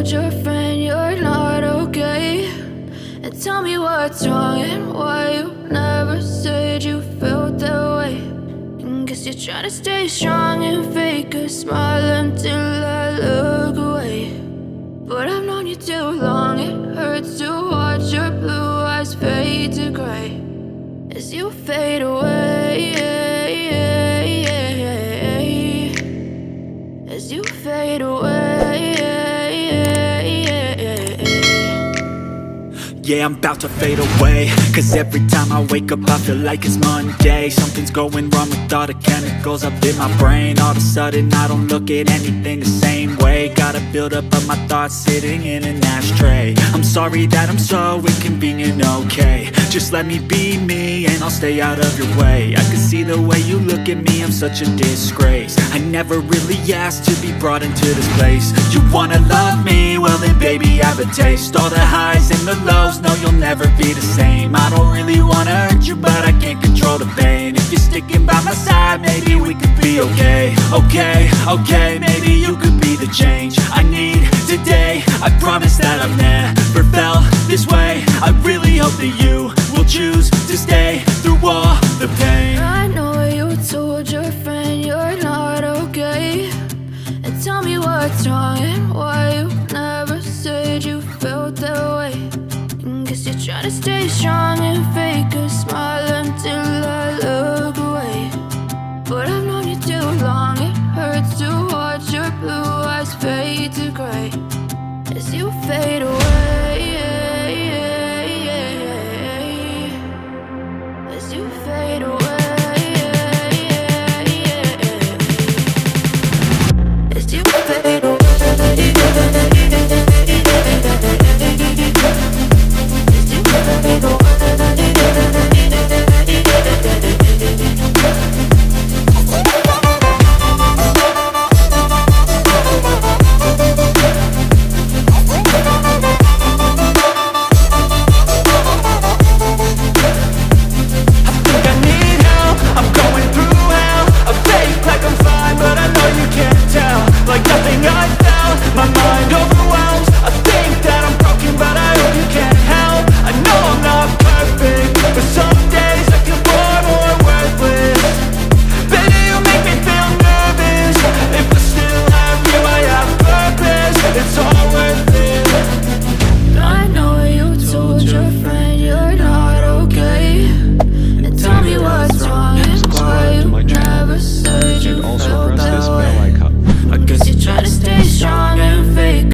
told your friend you're not okay? And tell me what's wrong and why you never said you felt that way. And guess you're trying to stay strong and fake a smile until I look away. But I've known you too long, it hurts to watch your blue eyes fade to gray as you fade away, as you fade away. Yeah, I'm about to fade away, cause every time I wake up I feel like it's Monday. Something's going wrong with all the chemicals up in my brain. All of a sudden I don't look at anything the same way. Got a buildup of my thoughts sitting in an ashtray. I'm sorry that I'm so inconvenient, okay? Just let me be me and I'll stay out of your way. I can see the way you look at me, I'm such a disgrace. I never really asked to be brought into this place. You wanna love me? Well then baby have a taste. All the highs and the lows, no you'll never be the same. I don't really wanna hurt you but I can't control the pain. If you're sticking by my side maybe we could be okay. Okay, maybe you could be the change I need today. I promise that I've never felt this way. I really hope that you will choose to stay through all the pain. I know you told your friend you're not okay. And tell me what's wrong and why you never said you felt that way. And guess you're trying to stay strong and fake a smile until I look away. But I've known you too long, it hurts to watch your blue eyes fade to gray as you fade away.